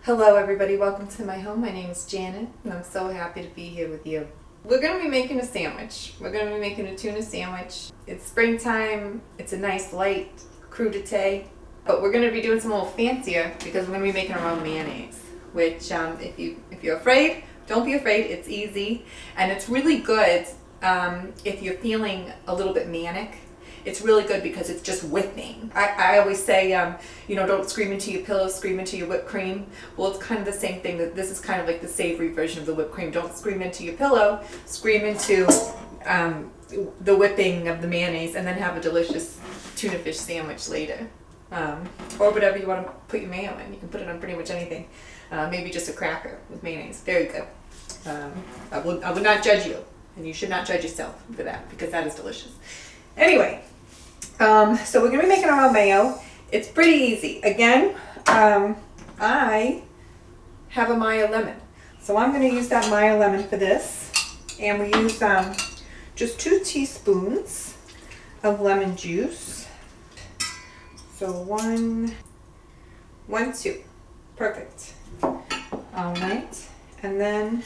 Hello everybody, welcome to my home. My name is Janet and I'm so happy to be here with you. We're going to be making a sandwich. We're going to be making a tuna sandwich. It's springtime, it's a nice light crudité, but we're going to be doing some a little fancier because we're going to be making our own mayonnaise, which if you're afraid, don't be afraid, it's easy and it's really good if you're feeling a little bit manic. It's really good because it's just whipping. I always say, don't scream into your pillow, scream into your whipped cream. Well, it's kind of the same thing. That this is kind of like the savory version of the whipped cream. Don't scream into your pillow, scream into the whipping of the mayonnaise, and then have a delicious tuna fish sandwich later. Or whatever you want to put your mayo in. You can put it on pretty much anything. Maybe just a cracker with mayonnaise. Very good. I would not judge you, and you should not judge yourself for that because that is delicious. Anyway. So we're going to be making our own mayo. It's pretty easy. Again, I have a Maya lemon. So I'm going to use that Maya lemon for this. And we use just 2 teaspoons of lemon juice. So 1, 2. Perfect. All right. And then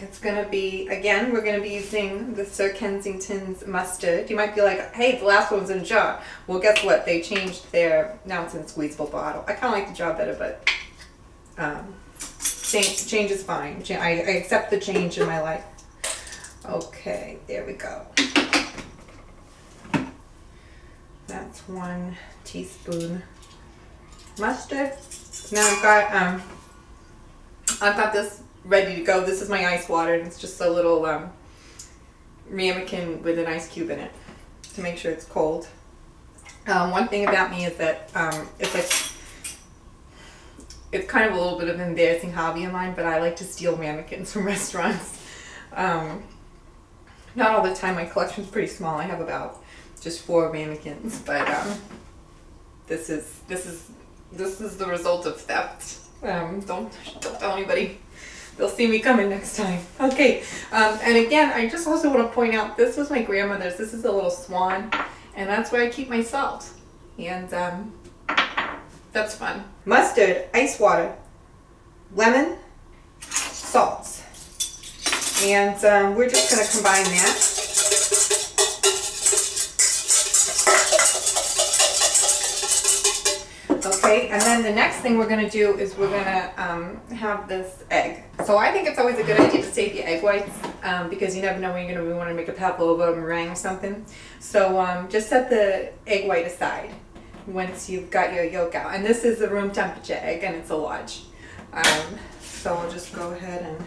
it's going to be, again, we're going to be using the Sir Kensington's mustard. You might be like, hey, the last one was in a jar. Well, guess what? They changed now it's in a squeezable bottle. I kind of like the jar better, but change is fine. I accept the change in my life. Okay, there we go. That's 1 teaspoon mustard. Now I've got this ready to go. This is my ice water, and it's just a little ramekin with an ice cube in it to make sure it's cold. One thing about me is that it's kind of a little bit of an embarrassing hobby of mine, but I like to steal ramekins from restaurants. Not all the time. My collection's pretty small. I have about just 4 ramekins, but this is the result of theft. Don't tell anybody. They'll see me coming next time. Okay, and again, I just also want to point out, this was my grandmother's. This is a little swan, and that's where I keep my salt. And that's fun. Mustard, ice water, lemon, salt. And we're just going to combine that. Okay, and then the next thing we're going to do is we're going to have this egg. So I think it's always a good idea to save your egg whites because you never know when you're going to want to make a pavlova or meringue or something. So just set the egg white aside once you've got your yolk out. And this is a room temperature egg, and it's a large. So I'll just go ahead and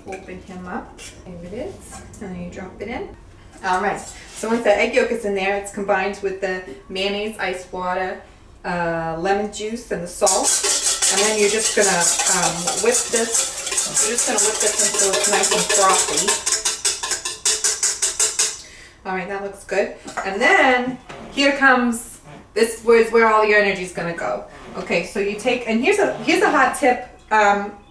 open him up. There it is. And then you drop it in. All right. So once the egg yolk is in there, it's combined with the mayonnaise, ice water, lemon juice, and the salt. And then you're just going to whip this. You're just going to whip this until it's nice and frothy. All right, that looks good. And then here comes, this is where all your energy is going to go. Okay, so you take, and here's a hot tip.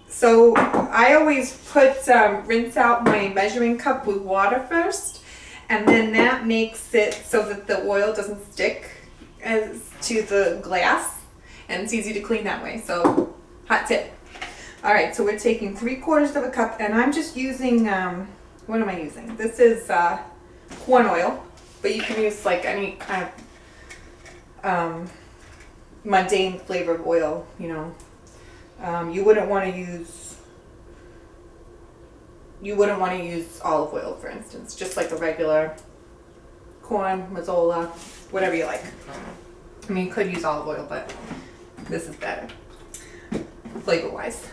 So I always rinse out my measuring cup with water first, and then that makes it so that the oil doesn't stick to the glass, and it's easy to clean that way. So hot tip. All right, so we're taking 3/4 of a cup, and I'm just using what am I using? This is corn oil, but you can use like any kind of mundane flavor of oil. You wouldn't want to use olive oil, for instance, just like a regular corn, mazola, whatever you like. I mean, you could use olive oil, but this is better flavor-wise.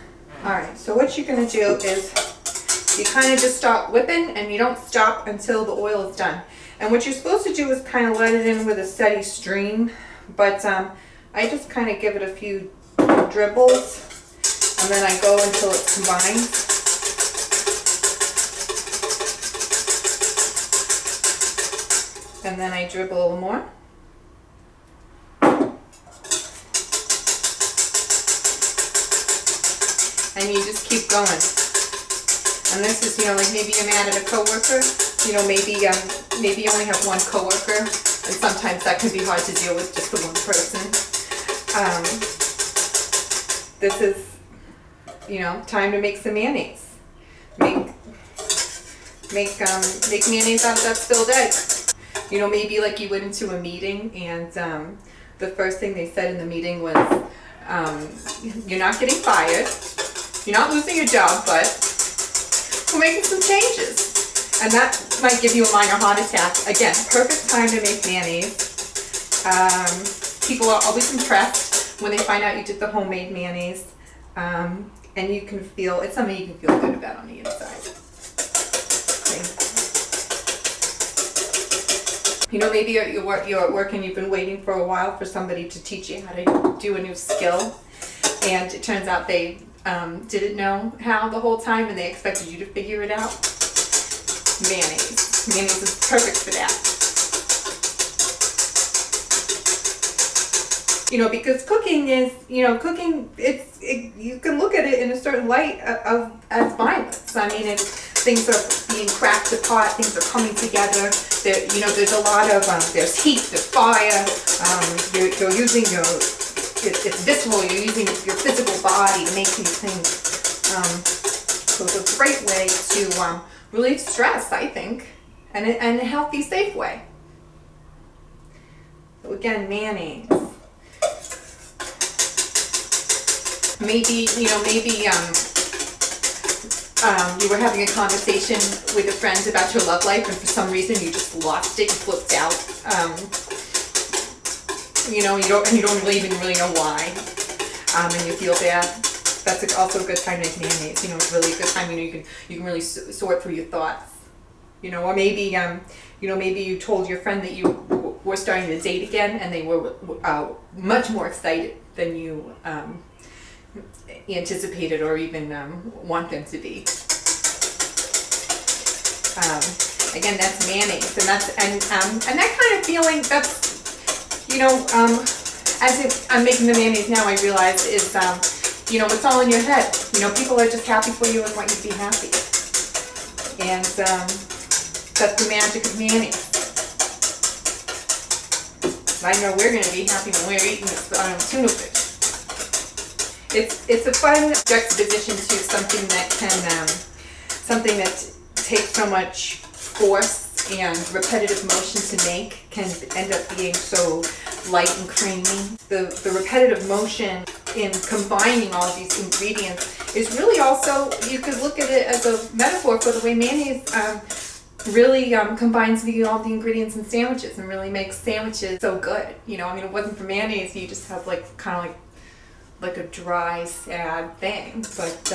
All right, so what you're going to do is you kind of just start whipping, and you don't stop until the oil is done. And what you're supposed to do is kind of let it in with a steady stream, but I just kind of give it a few dribbles, and then I go until it's combined. And then I dribble a little more. And you just keep going. And this is, like maybe you're mad at a coworker. Maybe you only have one coworker, and sometimes that can be hard to deal with just the one person. this is, time to make some mayonnaise. Make mayonnaise out of that spilled egg. Maybe like you went into a meeting and the first thing they said in the meeting was, you're not getting fired, you're not losing your job, but we're making some changes. And that might give you a minor heart attack. Again, perfect time to make mayonnaise. People are always impressed when they find out you did the homemade mayonnaise. And you can feel, it's something you can feel good about on the inside. Okay. Maybe you're at work and you've been waiting for a while for somebody to teach you how to do a new skill. And it turns out they didn't know how the whole time and they expected you to figure it out. Mayonnaise. Mayonnaise is perfect for that. Because cooking is, you can look at it in a certain light as violence. I mean, things are being cracked apart, things are coming together. There's a lot of, there's heat, there's fire. You're using it's visceral. You're using your physical body to make these things. So it's a great way to relieve stress, I think, and a healthy, safe way. So again, mayonnaise. Maybe you were having a conversation with a friend about your love life, and for some reason you just lost it, you flipped out. You don't even really know why, and you feel bad. That's also a good time to make mayonnaise. It's really a good time. You can really sort through your thoughts. Or maybe maybe you told your friend that you were starting to date again, and they were much more excited than you anticipated or even want them to be. Again, that's mayonnaise, and that kind of feeling. That's as if I'm making the mayonnaise now, I realize is it's all in your head. People are just happy for you and want you to be happy, and that's the magic of mayonnaise. I know we're going to be happy when we're eating this tuna fish. It's a fun juxtaposition to something that takes so much force and repetitive motion to make can end up being so light and creamy. The repetitive motion in combining all of these ingredients is really also, you could look at it as a metaphor for the way mayonnaise really combines all the ingredients in sandwiches and really makes sandwiches so good. It wasn't for mayonnaise, you just have like a dry, sad thing. But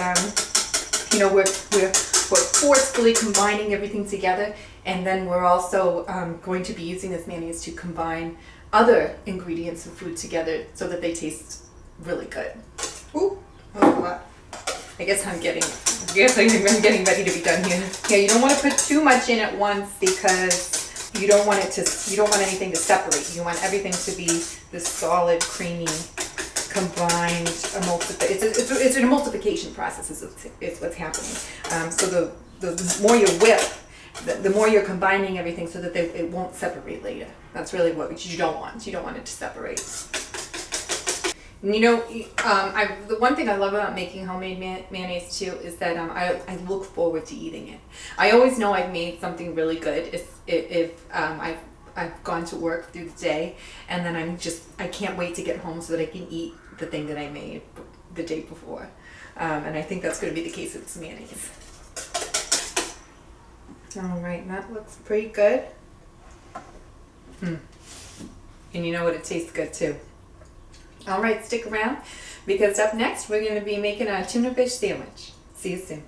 we're forcefully combining everything together, and then we're also going to be using this mayonnaise to combine other ingredients of food together so that they taste really good. Ooh, I guess I'm getting ready to be done here. Yeah, you don't want to put too much in at once because you don't want anything to separate. You want everything to be this solid, creamy, combined it's an emulsification process is what's happening. So the more you whip, the more you're combining everything so that it won't separate later. That's really what you don't want. You don't want it to separate. And the one thing I love about making homemade mayonnaise too is that I look forward to eating it. I always know I've made something really good if I've gone to work through the day, and then I can't wait to get home so that I can eat the thing that I made the day before. And I think that's going to be the case with this mayonnaise. All right, that looks pretty good. And you know what? It tastes good too. All right, stick around because up next we're going to be making a tuna fish sandwich. See you soon.